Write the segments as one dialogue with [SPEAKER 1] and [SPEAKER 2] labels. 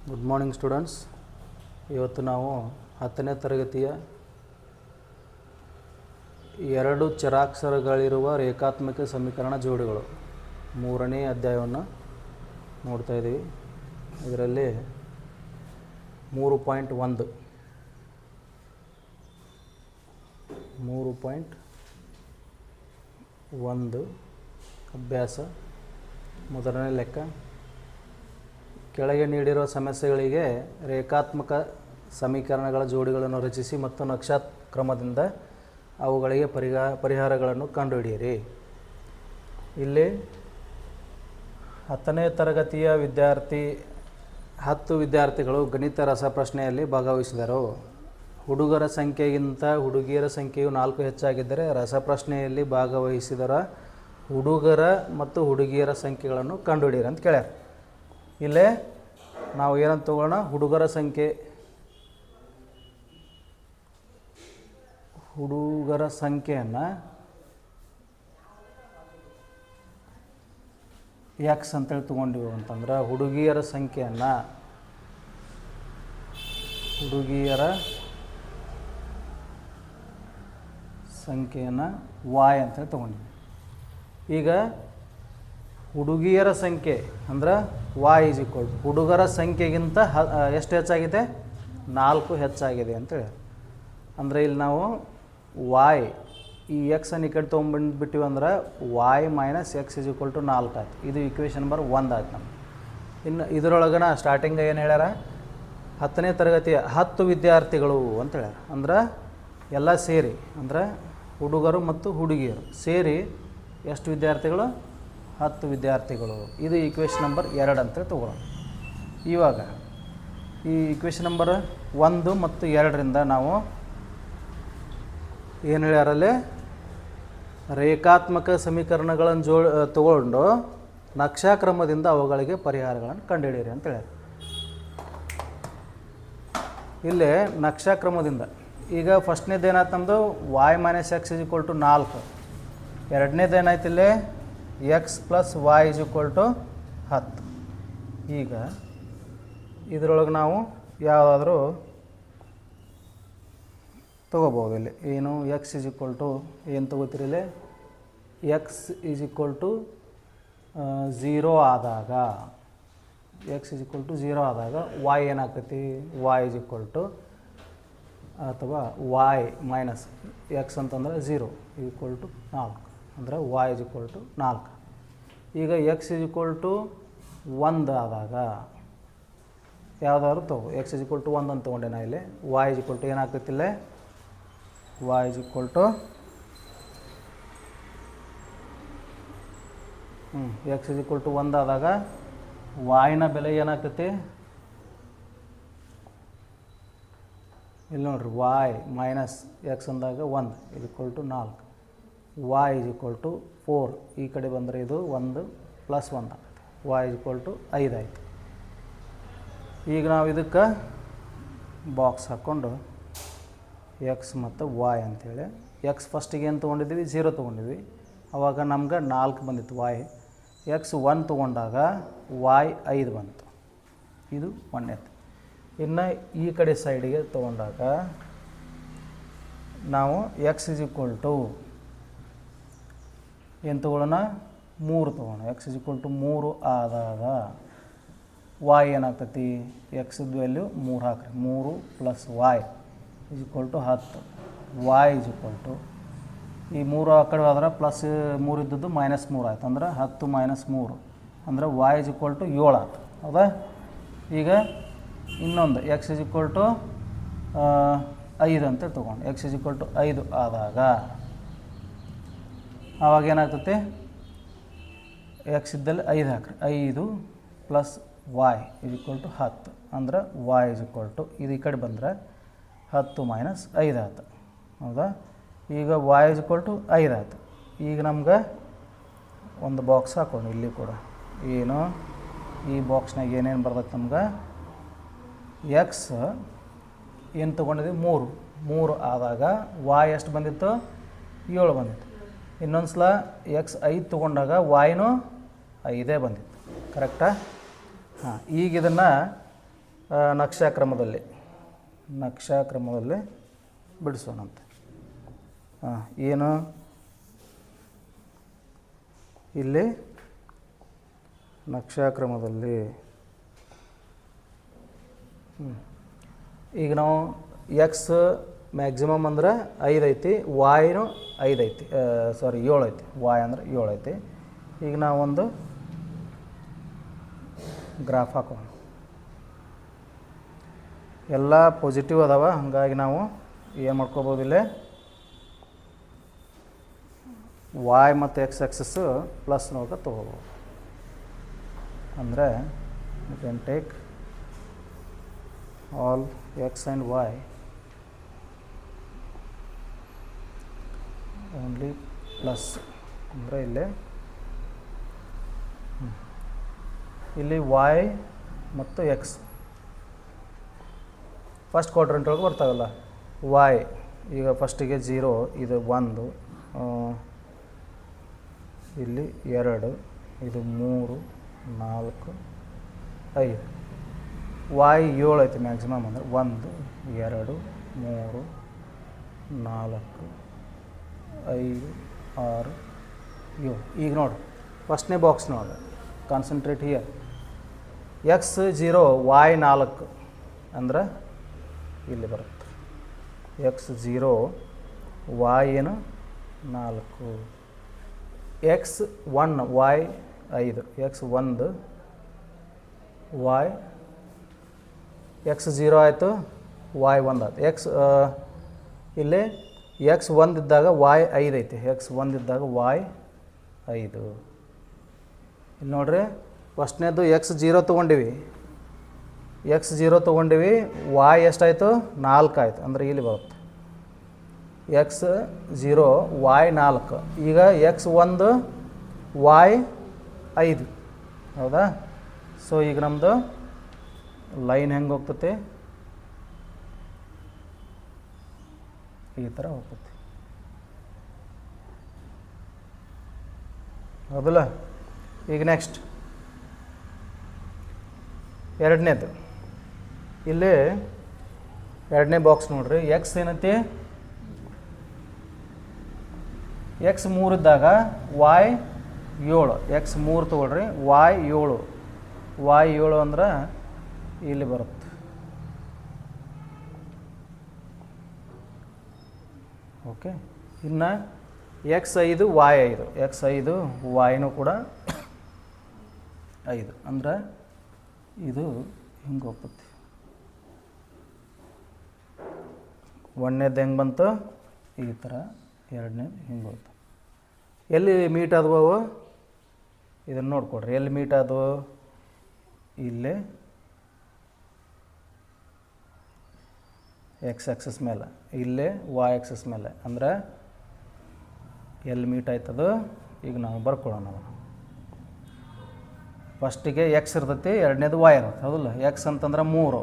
[SPEAKER 1] Good morning students. ಇವತ್ತು ನಾವು 10ನೇ ತರಗತಿಯ 2 ಚರಾಕ್ಷರಗಳಿರುವ ರೇಖಾತ್ಮಕ ಸಮೀಕರಣ ಜೋಡಿಗಳು 3ನೇ ಅಧ್ಯಾಯವನ್ನು ನೋಡ್ತಾ ಇದ್ದೀವಿ. ಇದರಲ್ಲಿ 3.1 ಅಭ್ಯಾಸ. ಮೊದಲನೇ ಲೆಕ್ಕ. ಕೆಳಗೆ ನೀಡಿರುವ ಸಮಸ್ಯೆಗಳಿಗೆ ರೇಖಾತ್ಮಕ ಸಮೀಕರಣಗಳ ಜೋಡಿಗಳನ್ನು ರಚಿಸಿ ಮತ್ತು ನಕ್ಷಾಕ್ರಮದಿಂದ ಅವುಗಳಿಗೆ ಪರಿಹಾರಗಳನ್ನು ಕಂಡುಹಿಡಿಯಿರಿ. ಇಲ್ಲಿ 10ನೇ ತರಗತಿಯ 10 ವಿದ್ಯಾರ್ಥಿಗಳು ಗಣಿತ ರಸಪ್ರಶ್ನೆಯಲ್ಲಿ ಭಾಗವಹಿಸಿದರು. ಹುಡುಗರ ಸಂಖ್ಯೆಗಿಂತ ಹುಡುಗಿಯರ ಸಂಖ್ಯೆಯು 4 ಹೆಚ್ಚಾಗಿದ್ದರೆ ರಸಪ್ರಶ್ನೆಯಲ್ಲಿ ಭಾಗವಹಿಸಿದರ ಹುಡುಗರ ಮತ್ತು ಹುಡುಗಿಯರ ಸಂಖ್ಯೆಗಳನ್ನು ಕಂಡುಹಿಡಿಯಿರಿ ಅಂತ ಕೇಳ್ಯಾರ. ಇಲ್ಲೇ ನಾವು ಏನಂತ ತಗೊಳ್ಳೋಣ, ಹುಡುಗರ ಸಂಖ್ಯೆಯನ್ನು ಎಕ್ಸ್ ಅಂತೇಳಿ ತೊಗೊಂಡಿವಿ ಅಂತಂದ್ರೆ ಹುಡುಗಿಯರ ಸಂಖ್ಯೆಯನ್ನು ವಾಯ್ ಅಂತೇಳಿ ತೊಗೊಂಡಿವಿ. ಈಗ ಹುಡುಗಿಯರ ಸಂಖ್ಯೆ ಅಂದ್ರೆ ವಾಯ್ ಈಸ್ ಈಕ್ವಲ್ ಟು ಹುಡುಗರ ಸಂಖ್ಯೆಗಿಂತ ಎಷ್ಟು ಹೆಚ್ಚಾಗಿದೆ? 4 ಹೆಚ್ಚಾಗಿದೆ ಅಂತೇಳಿ. ಅಂದರೆ ಇಲ್ಲಿ ನಾವು ವಾಯ್ ಈ ಎಕ್ಸನ್ನು ಈ ಕಡೆ ತೊಗೊಂಡ್ಬಿಟ್ಟಿವಿ ಅಂದ್ರೆ y minus x is equal to 4 ಆಯ್ತು. ಇದು ಈಕ್ವೇಷನ್ ನಂಬರ್ 1 ಆಯ್ತು ನಮ್ಗೆ. ಇನ್ನು ಇದರೊಳಗನ ಸ್ಟಾರ್ಟಿಂಗ್ ಏನು ಹೇಳ್ಯಾರ? 10ನೇ ತರಗತಿಯ 10 ವಿದ್ಯಾರ್ಥಿಗಳು ಅಂತ ಹೇಳ್ಯಾರ. ಅಂದ್ರೆ ಎಲ್ಲ ಸೇರಿ ಅಂದ್ರೆ ಹುಡುಗರು ಮತ್ತು ಹುಡುಗಿಯರು ಸೇರಿ ಎಷ್ಟು ವಿದ್ಯಾರ್ಥಿಗಳು? 10 ವಿದ್ಯಾರ್ಥಿಗಳು. ಇದು ಈಕ್ವೇಷನ್ ನಂಬರ್ 2 ಅಂತೇಳಿ ತೊಗೊಳ್ಳೋಣ. ಇವಾಗ ಈ ಈಕ್ವೇಷನ್ ನಂಬರ್ 1 ಮತ್ತು 2ರಿಂದ ನಾವು ಏನು ಹೇಳ್ಯಾರಲ್ಲಿ ರೇಖಾತ್ಮಕ ಸಮೀಕರಣಗಳನ್ನು ತಗೊಂಡು ನಕ್ಷಾಕ್ರಮದಿಂದ ಅವುಗಳಿಗೆ ಪರಿಹಾರಗಳನ್ನು ಕಂಡುಹಿಡಿಯಿರಿ ಅಂತ ಹೇಳ್ಯಾರ. ಇಲ್ಲೇ ನಕ್ಷಾಕ್ರಮದಿಂದ ಈಗ ಫಸ್ಟ್ನೇದು ಏನಾಯ್ತು ನಮ್ಮದು y minus x is equal to 4. ಎರಡನೇದು ಏನಾಯ್ತು ಇಲ್ಲಿ x plus y is equal to 10. ಈಗ ಇದರೊಳಗೆ ನಾವು ಯಾವುದಾದ್ರೂ ತೊಗೋಬೋದು. ಇಲ್ಲಿ ಏನು ಎಕ್ಸ್ ಇಸ್ ಈಕ್ವಲ್ ಟು ಏನು ತೊಗೋತೀರಿ? ಇಲ್ಲಿ ಎಕ್ಸ್ ಈಸ್ ಈಕ್ವಲ್ ಟು 0 ಆದಾಗ ವಾಯ್ ಏನಾಗ್ತೈತಿ? ವಾಯ್ ಈಸ್ ಈಕ್ವಲ್ ಟು ಅಥವಾ ವಾಯ್ ಮೈನಸ್ ಎಕ್ಸ್ ಅಂತಂದ್ರೆ 0 ಈಕ್ವಲ್ ಟು 4 ಅಂದರೆ ವಾಯ್ ಇಸ್ ಈಕ್ವಲ್ ಟು 4. ಈಗ ಎಕ್ಸ್ ಇಸ್ ಈಕ್ವಲ್ ಟು 1 ಆದಾಗ ಯಾವುದಾದ್ರು ತಗೋ. ಎಕ್ಸ್ ಇಸ್ ಈಕ್ವಲ್ ಟು 1 ಅಂತ ತೊಗೊಂಡೆ ನಾ. ಇಲ್ಲಿ ವಾಯ್ ಇಸ್ ಈಕ್ವಲ್ ಟು ಏನಾಗ್ತೈತಿ? ಇಲ್ಲೇ y is equal to x is equal to 1 ಆದಾಗ ವಾಯ್ನ ಬೆಲೆ ಏನಾಗ್ತೈತಿ? ಇಲ್ಲಿ ನೋಡ್ರಿ, ವಾಯ್ ಮೈನಸ್ ಎಕ್ಸ್ ಅಂದಾಗ 1 is equal to 4. Y is equal to 4. ಈ ಕಡೆ ಬಂದರೆ ಇದು 1 ಪ್ಲಸ್ 1 ಆಗುತ್ತೆ. ವಾಯ್ ಇಸ್ ಈಕ್ವಲ್ ಟು 5 ಆಯಿತು. ಈಗ ನಾವು ಇದಕ್ಕೆ ಬಾಕ್ಸ್ ಹಾಕ್ಕೊಂಡು ಎಕ್ಸ್ ಮತ್ತು ವಾಯ್ ಅಂಥೇಳಿ ಎಕ್ಸ್ ಫಸ್ಟಿಗೆ ಏನು ತೊಗೊಂಡಿದ್ವಿ? 0 ತೊಗೊಂಡಿದ್ವಿ. ಆವಾಗ ನಮ್ಗೆ 4 ಬಂದಿತ್ತು ವಾಯ್. ಎಕ್ಸ್ 1 ತೊಗೊಂಡಾಗ ವಾಯ್ 5 ಬಂತು. ಇದು 1 ಆಯ್ತು. ಇನ್ನು ಈ ಕಡೆ ಸೈಡಿಗೆ ತೊಗೊಂಡಾಗ ನಾವು ಎಕ್ಸ್ ಇಸ್ ಈಕ್ವಲ್ ಟು ಏನು ತೊಗೊಳ್ಳೋಣ? 3 ತೊಗೊಳ್ಳೋಣ. ಎಕ್ಸ್ ಇಸ್ ಈಕ್ವಲ್ ಟು 3 ಆದಾಗ ವಾಯ್ ಏನಾಗ್ತೈತಿ? ಎಕ್ಸದ ವ್ಯಾಲ್ಯೂ 3 ಹಾಕ್ರಿ. 3 plus y is equal to 10. Y is equal to ಈ 3 ಆ ಕಡೆ ಹೋದ್ರೆ ಪ್ಲಸ್ 3 ಇದ್ದದ್ದು ಮೈನಸ್ 3 ಆಯ್ತು. ಅಂದ್ರೆ 10 ಮೈನಸ್ 3 ಅಂದರೆ ವಾಯ್ ಇಸ್ ಈಕ್ವಲ್ ಟು 7 ಆಯ್ತು. ಹೌದಾ? ಈಗ ಇನ್ನೊಂದು ಎಕ್ಸ್ ಇಸ್ ಈಕ್ವಲ್ ಟು 5 ಅಂತೇಳಿ ತೊಗೊಂಡು ಎಕ್ಸ್ ಇಸ್ ಈಕ್ವಲ್ ಟು 5 ಆದಾಗ ಆವಾಗ ಏನಾಗ್ತೈತಿ? ಎಕ್ಸ್ ಇದ್ದಲ್ಲಿ 5 ಹಾಕ್ರಿ. 5 plus y is equal to 10 ಅಂದ್ರೆ ವಾಯ್ ಇಸ್ ಈಕ್ವಲ್ ಟು ಇದು ಈ ಕಡೆ ಬಂದರೆ 10 ಮೈನಸ್ 5 ಆಯ್ತು. ಹೌದಾ? ಈಗ ವಾಯ್ ಇಸ್ ಈಕ್ವಲ್ ಟು 5 ಆಯ್ತು. ಈಗ ನಮ್ಗೆ ಒಂದು ಬಾಕ್ಸ್ ಹಾಕೊಂಡು ಇಲ್ಲಿ ಕೂಡ ಏನು ಈ ಬಾಕ್ಸ್ನಾಗ ಏನೇನು ಬರ್ತೈತೆ ನಮ್ಗೆ? ಎಕ್ಸ್ ಏನು ತೊಗೊಂಡಿದ್ವಿ? 3 ಆದಾಗ ವಾಯ್ ಎಷ್ಟು ಬಂದಿತ್ತು? 7 ಬಂದಿತ್ತು. ಇನ್ನೊಂದು ಸಲ ಎಕ್ಸ್ 5 ತೊಗೊಂಡಾಗ ವಾಯ್ನೂ 5 ಬಂದಿತ್ತು. ಕರೆಕ್ಟಾ? ಹಾಂ, ಈಗ ಇದನ್ನು ನಕ್ಷಾಕ್ರಮದಲ್ಲಿ ಬಿಡಿಸೋಣಂತೆ. ಏನು ಇಲ್ಲಿ ನಕ್ಷಾಕ್ರಮದಲ್ಲಿ ಈಗ ನಾವು ಎಕ್ಸ್ ಮ್ಯಾಕ್ಸಿಮಮ್ ಅಂದ್ರೆ 5 ಐತಿ, ವಾಯ್ನು 5 ಐತಿ, 7 ಐತಿ, ವಾಯ್ ಅಂದ್ರೆ 7 ಐತಿ. ಈಗ ನಾವೊಂದು ಗ್ರಾಫ್ ಹಾಕೋಣ. ಎಲ್ಲ ಪಾಸಿಟಿವ್ ಅದಾವ, ಹಾಗಾಗಿ ನಾವು ಏನು ಮಾಡ್ಕೋಬೋದು, ಇಲ್ಲೇ ವಾಯ್ ಮತ್ತು ಎಕ್ಸ್ ಆಕ್ಸಸ್ಸು ಪ್ಲಸ್ ನೋಡ್ಕ ತೊಗೋಬೋದು. ಅಂದರೆ you can take all x and y only plus. ಅಂದರೆ ಇಲ್ಲಿ ವಾಯ್ ಮತ್ತು ಎಕ್ಸ್ ಫಸ್ಟ್ ಕ್ವಾಡ್ರಂಟ್ ಒಳಗೆ ಬರ್ತಾವಲ್ಲ. ವಾಯ್ ಈಗ ಫಸ್ಟಿಗೆ 0, ಇದು 1, ಇಲ್ಲಿ 2, ಇದು 3, 4, 5. ವಾಯ್ 7 ಐತಿ ಮ್ಯಾಕ್ಸಿಮಮ್, ಅಂದರೆ 1, 2, 3, 4, 5, 6, 7. ಈಗ ನೋಡಿ ಫಸ್ಟ್ನೇ ಬಾಕ್ಸ್ ನೋಡಿ, ಕಾನ್ಸಂಟ್ರೇಟ್ ಹಿಯರ್. ಎಕ್ಸ್ 0, ವಾಯ್ 4 ಅಂದ್ರೆ ಇಲ್ಲಿ ಬರುತ್ತೆ. ಎಕ್ಸ್ 0, ವಾಯ್ ಏನು 4, X 1, Y 5, X 1, Y X 0 ಆಯಿತು, ವಾಯ್ 1 ಆಯ್ತು. ಇಲ್ಲಿ ಎಕ್ಸ್ 1 ಇದ್ದಾಗ ವಾಯ್ 5 ಐತಿ, ಎಕ್ಸ್ 1 ಇದ್ದಾಗ ವಾಯ್ 5. ಇಲ್ಲಿ ನೋಡ್ರಿ, ಫಸ್ಟ್ನೇದು ಎಕ್ಸ್ 0 ತೊಗೊಂಡಿವಿ, ವಾಯ್ ಎಷ್ಟಾಯಿತು 4 ಆಯಿತು, ಅಂದರೆ ಇಲ್ಲಿ ಬರುತ್ತೆ ಎಕ್ಸ್ 0, ವಾಯ್ 4. ಈಗ ಎಕ್ಸ್ 1, ವಾಯ್ 5, ಹೌದಾ? ಸೊ ಈಗ ನಮ್ಮದು ಲೈನ್ ಹೆಂಗೆ ಹೋಗ್ತೈತೆ, ಈ ಥರ ಹೋಗ್ತೈತಿ, ಹೌದಲ್ಲ? ಈಗ ನೆಕ್ಸ್ಟ್ ಎರಡನೇದು, ಇಲ್ಲಿ ಎರಡನೇ ಬಾಕ್ಸ್ ನೋಡ್ರಿ. ಎಕ್ಸ್ ಏನೈತಿ, ಎಕ್ಸ್ 3 ಇದ್ದಾಗ ವಾಯ್ 7, ಎಕ್ಸ್ 3 ತೊಗೊಳ್ರಿ, ವಾಯ್ 7 ಅಂದ್ರೆ ಇಲ್ಲಿ ಬರುತ್ತೆ. ಓಕೆ, ಇನ್ನು ಎಕ್ಸ್ 5, ವಾಯ್ 5, ಎಕ್ಸ್ 5, ವಾಯ್ನೂ ಕೂಡ 5, ಅಂದ್ರೆ ಇದು ಹಿಂಗೆ ಹೋಗ್ತೈತಿ. ಒಂದನೇದು ಹೆಂಗೆ ಬಂತು ಈ ಥರ, ಎರಡನೇದು ಹಿಂಗೆ ಹೋಗ್ತು. ಎಲ್ಲಿ ಮೀಟ್ ಆದವು ಅವು, ಇದನ್ನು ನೋಡ್ಕೊಡ್ರಿ. ಎಲ್ಲಿ ಮೀಟ್ ಆದವು, ಇಲ್ಲೇ ಎಕ್ಸ್ ಆಕ್ಸಸ್ ಮೇಲೆ, ಇಲ್ಲೇ ವಾಯ್ ಆಕ್ಸಸ್ ಮೇಲೆ. ಅಂದರೆ ಎಲ್ಲಿ ಮೀಟ್ ಆಯ್ತದು ಈಗ ನಾವು ಬರ್ಕೊಳ್ಳೋಣ. ಫಸ್ಟಿಗೆ ಎಕ್ಸ್ ಇರ್ತೈತಿ, ಎರಡನೇದು ವಾಯ್ ಇರುತ್ತೆ, ಹೌದಲ್ಲ? ಎಕ್ಸ್ ಅಂತಂದ್ರೆ 3,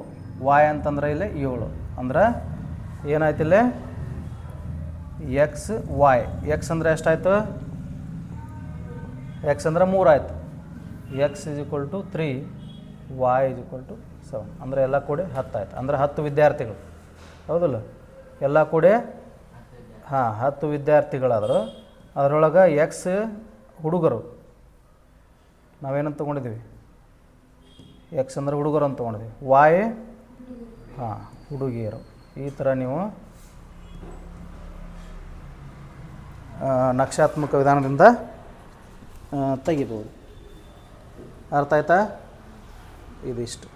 [SPEAKER 1] ವಾಯ್ ಅಂತಂದ್ರೆ ಇಲ್ಲಿ 7. ಅಂದ್ರೆ ಏನಾಯ್ತು ಇಲ್ಲಿ ಎಕ್ಸ್ ವಾಯ್. ಎಕ್ಸ್ ಅಂದರೆ ಎಷ್ಟಾಯಿತು, ಎಕ್ಸ್ ಅಂದರೆ 3 ಆಯಿತು. X = 3, Y = 7. ಅಂದರೆ ಎಲ್ಲ ಕೂಡಿ 10 ಆಯ್ತು. ಅಂದರೆ 10 ವಿದ್ಯಾರ್ಥಿಗಳು, ಹೌದಲ್ಲ? ಎಲ್ಲ ಕೂಡಿ 10 ವಿದ್ಯಾರ್ಥಿಗಳಾದರು. ಅದರೊಳಗೆ ಎಕ್ಸ್ ಹುಡುಗರು ನಾವೇನಂತ ತೊಗೊಂಡಿದ್ದೀವಿ, ಎಕ್ಸ್ ಅಂದರೆ ಹುಡುಗರು ಅಂತ ತೊಗೊಂಡಿದ್ದೀವಿ. ವಾಯ್ ಹುಡುಗಿಯರು. ಈ ಥರ ನೀವು ನಕ್ಷಾತ್ಮಕ ವಿಧಾನದಿಂದ ತೆಗಿಬೋದು. ಅರ್ಥ ಆಯ್ತಾ? ಇದಿಷ್ಟು.